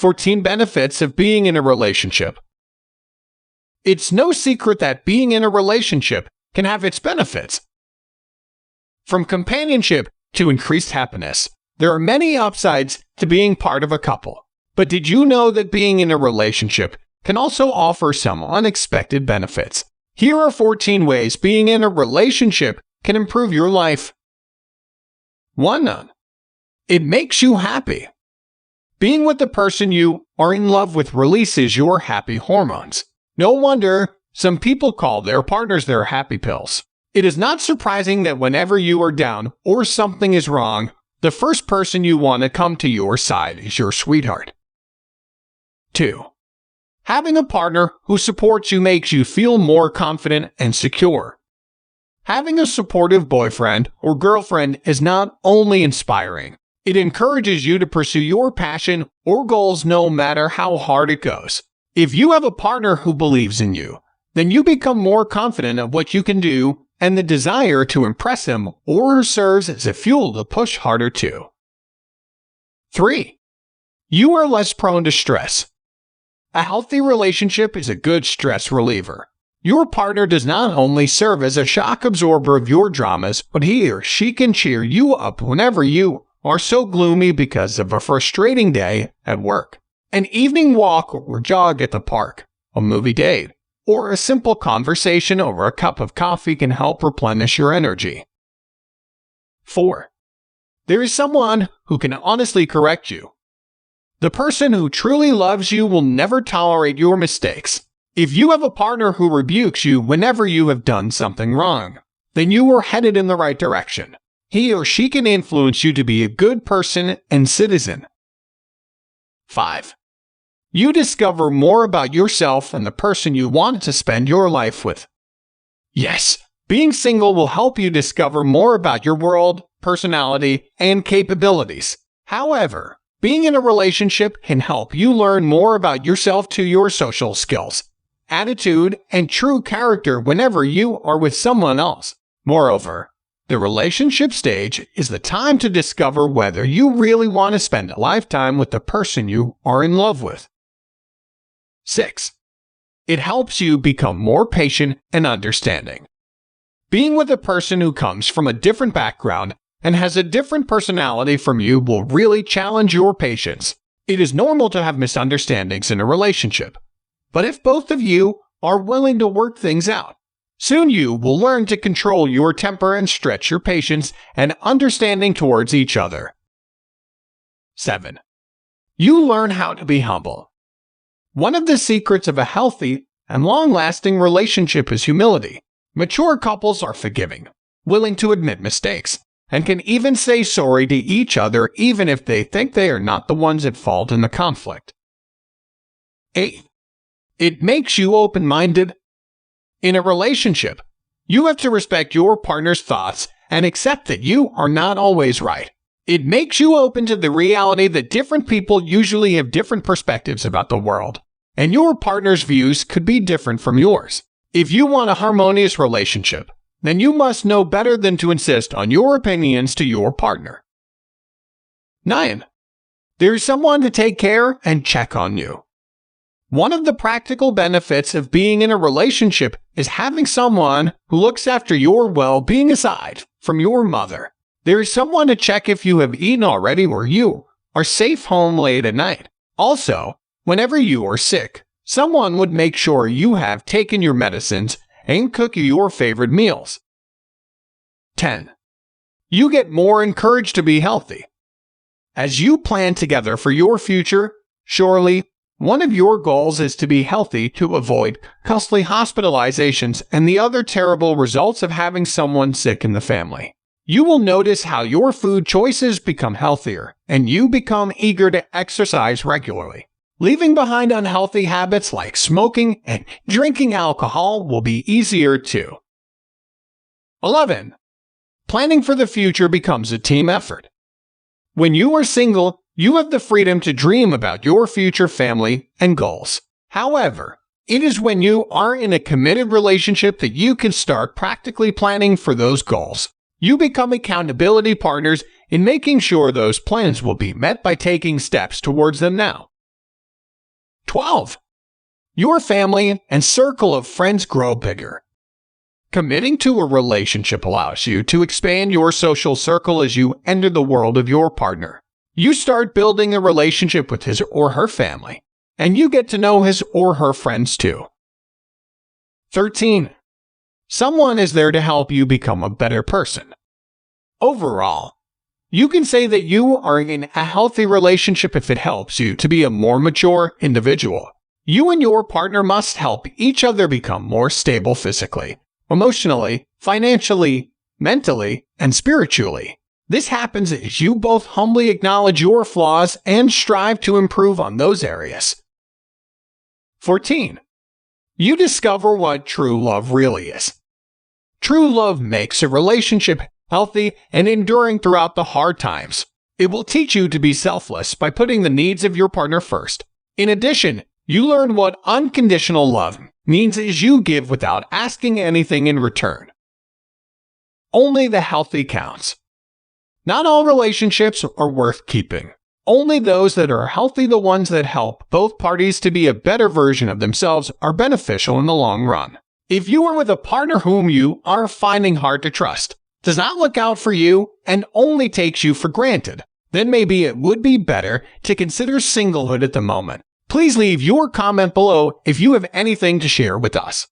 14 benefits of being in a relationship. It's no secret that being in a relationship can have its benefits. From companionship to increased happiness, there are many upsides to being part of a couple. But did you know that being in a relationship can also offer some unexpected benefits? Here are 14 ways being in a relationship can improve your life. 1. It makes you happy. Being with the person you are in love with releases your happy hormones. No wonder some people call their partners their happy pills. It is not surprising that whenever you are down or something is wrong, the first person you want to come to your side is your sweetheart. 2. Having a partner who supports you makes you feel more confident and secure. Having a supportive boyfriend or girlfriend is not only inspiring, it encourages you to pursue your passion or goals no matter how hard it goes. If you have a partner who believes in you, then you become more confident of what you can do, and the desire to impress him or her serves as a fuel to push harder too. 3. You are less prone to stress. A healthy relationship is a good stress reliever. Your partner does not only serve as a shock absorber of your dramas, but he or she can cheer you up whenever you are so gloomy because of a frustrating day at work. An evening walk or jog at the park, a movie date, or a simple conversation over a cup of coffee can help replenish your energy. 4. There is someone who can honestly correct you. The person who truly loves you will never tolerate your mistakes. If you have a partner who rebukes you whenever you have done something wrong, then you are headed in the right direction. He or she can influence you to be a good person and citizen. 5. You discover more about yourself and the person you want to spend your life with. Yes, being single will help you discover more about your world, personality, and capabilities. However, being in a relationship can help you learn more about yourself to your social skills, attitude, and true character whenever you are with someone else. Moreover, the relationship stage is the time to discover whether you really want to spend a lifetime with the person you are in love with. 6. It helps you become more patient and understanding. Being with a person who comes from a different background and has a different personality from you will really challenge your patience. It is normal to have misunderstandings in a relationship, but if both of you are willing to work things out, soon you will learn to control your temper and stretch your patience and understanding towards each other. 7. You learn how to be humble. One of the secrets of a healthy and long-lasting relationship is humility. Mature couples are forgiving, willing to admit mistakes, and can even say sorry to each other even if they think they are not the ones at fault in the conflict. 8. It makes you open-minded. In a relationship, you have to respect your partner's thoughts and accept that you are not always right. It makes you open to the reality that different people usually have different perspectives about the world, and your partner's views could be different from yours. If you want a harmonious relationship, then you must know better than to insist on your opinions to your partner. 9. There's someone to take care and check on you. One of the practical benefits of being in a relationship is having someone who looks after your well-being aside from your mother. There is someone to check if you have eaten already or you are safe home late at night. Also, whenever you are sick, someone would make sure you have taken your medicines and cook you your favorite meals. 10. You get more encouraged to be healthy. As you plan together for your future, surely one of your goals is to be healthy to avoid costly hospitalizations and the other terrible results of having someone sick in the family. You will notice how your food choices become healthier, and you become eager to exercise regularly. Leaving behind unhealthy habits like smoking and drinking alcohol will be easier too. 11. Planning for the future becomes a team effort. When you are single, you have the freedom to dream about your future family and goals. However, it is when you are in a committed relationship that you can start practically planning for those goals. You become accountability partners in making sure those plans will be met by taking steps towards them now. 12. Your family and circle of friends grow bigger. Committing to a relationship allows you to expand your social circle as you enter the world of your partner. You start building a relationship with his or her family, and you get to know his or her friends too. 13. Someone is there to help you become a better person. Overall, you can say that you are in a healthy relationship if it helps you to be a more mature individual. You and your partner must help each other become more stable physically, emotionally, financially, mentally, and spiritually. This happens as you both humbly acknowledge your flaws and strive to improve on those areas. 14. You discover what true love really is. True love makes a relationship healthy and enduring throughout the hard times. It will teach you to be selfless by putting the needs of your partner first. In addition, you learn what unconditional love means as you give without asking anything in return. Only the healthy counts. Not all relationships are worth keeping. Only those that are healthy, the ones that help both parties to be a better version of themselves, are beneficial in the long run. If you are with a partner whom you are finding hard to trust, does not look out for you, and only takes you for granted, then maybe it would be better to consider singlehood at the moment. Please leave your comment below if you have anything to share with us.